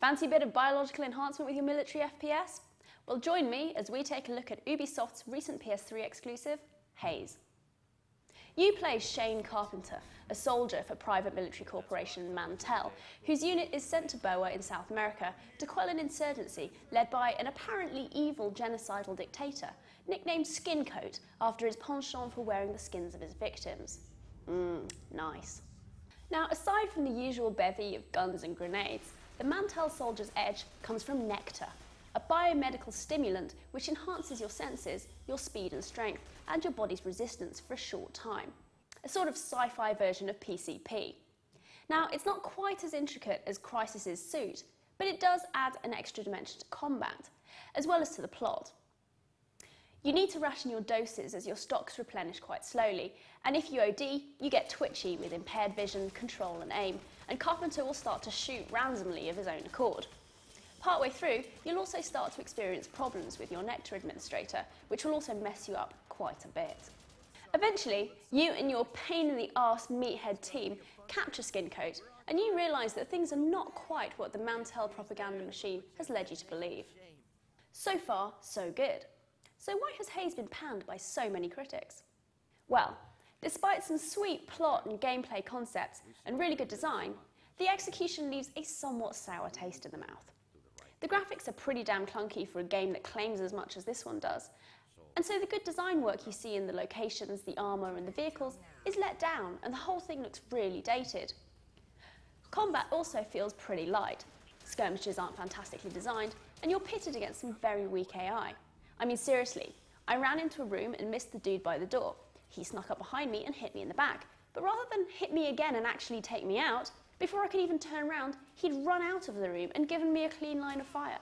Fancy a bit of biological enhancement with your military FPS? Well, join me as we take a look at Ubisoft's recent PS3 exclusive, Haze. You play Shane Carpenter, a soldier for private military corporation Mantel, whose unit is sent to Boa in South America to quell an insurgency led by an apparently evil genocidal dictator, nicknamed Skincoat after his penchant for wearing the skins of his victims. Nice. Now, aside from the usual bevy of guns and grenades, the Mantel soldier's edge comes from nectar, a biomedical stimulant which enhances your senses, your speed and strength, and your body's resistance for a short time. A sort of sci-fi version of PCP. Now, it's not quite as intricate as Crysis's suit, but it does add an extra dimension to combat, as well as to the plot. You need to ration your doses as your stocks replenish quite slowly, and if you OD, you get twitchy with impaired vision, control and aim, and Carpenter will start to shoot randomly of his own accord. Partway through, you'll also start to experience problems with your nectar administrator, which will also mess you up quite a bit. Eventually, you and your pain-in-the-arse meathead team capture Skincoat, and you realise that things are not quite what the Mantel propaganda machine has led you to believe. So far, so good. So why has Haze been panned by so many critics? Well, despite some sweet plot and gameplay concepts and really good design, the execution leaves a somewhat sour taste in the mouth. The graphics are pretty damn clunky for a game that claims as much as this one does, and so the good design work you see in the locations, the armour and the vehicles is let down, and the whole thing looks really dated. Combat also feels pretty light. Skirmishes aren't fantastically designed, and you're pitted against some very weak AI. I mean, seriously, I ran into a room and missed the dude by the door. He snuck up behind me and hit me in the back, but rather than hit me again and actually take me out, before I could even turn around, he'd run out of the room and given me a clean line of fire.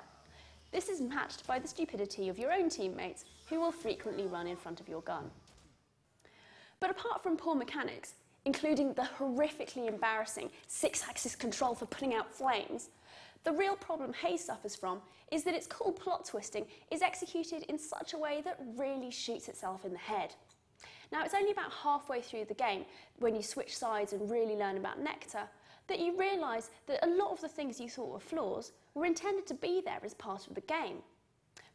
This is matched by the stupidity of your own teammates, who will frequently run in front of your gun. But apart from poor mechanics, including the horrifically embarrassing 6-axis control for putting out flames, the real problem Haze suffers from is that its cool plot twisting is executed in such a way that really shoots itself in the head. Now, it's only about halfway through the game, when you switch sides and really learn about nectar, that you realise that a lot of the things you thought were flaws were intended to be there as part of the game.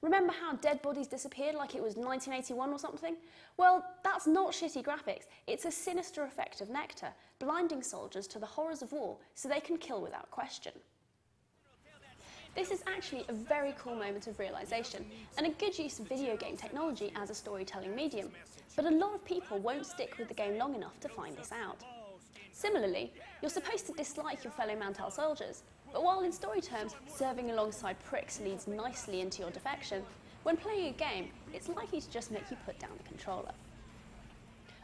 Remember how dead bodies disappeared like it was 1981 or something? Well, that's not shitty graphics. It's a sinister effect of nectar, blinding soldiers to the horrors of war so they can kill without question. This is actually a very cool moment of realisation and a good use of video game technology as a storytelling medium, but a lot of people won't stick with the game long enough to find this out. Similarly, you're supposed to dislike your fellow Mantel soldiers, but while in story terms serving alongside pricks leads nicely into your defection, when playing a game it's likely to just make you put down the controller.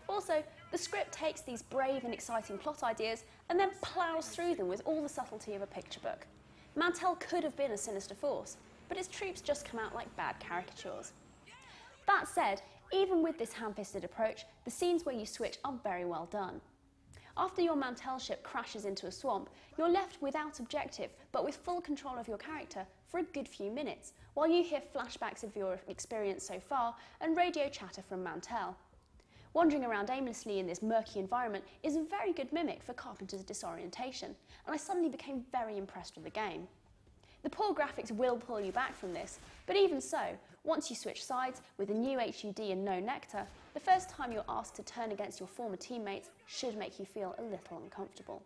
Also, the script takes these brave and exciting plot ideas and then ploughs through them with all the subtlety of a picture book. Mantel could have been a sinister force, but its troops just come out like bad caricatures. That said, even with this ham-fisted approach, the scenes where you switch are very well done. After your Mantel ship crashes into a swamp, you're left without objective, but with full control of your character for a good few minutes, while you hear flashbacks of your experience so far and radio chatter from Mantel. Wandering around aimlessly in this murky environment is a very good mimic for Carpenter's disorientation, and I suddenly became very impressed with the game. The poor graphics will pull you back from this, but even so, once you switch sides with a new HUD and no nectar, the first time you're asked to turn against your former teammates should make you feel a little uncomfortable.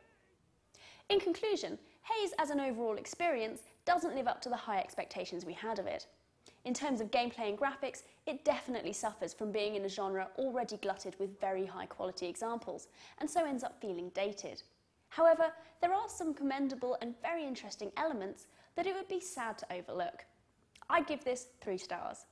In conclusion, Haze as an overall experience doesn't live up to the high expectations we had of it. In terms of gameplay and graphics, it definitely suffers from being in a genre already glutted with very high quality examples, and so ends up feeling dated. However, there are some commendable and very interesting elements that it would be sad to overlook. I'd give this 3 stars.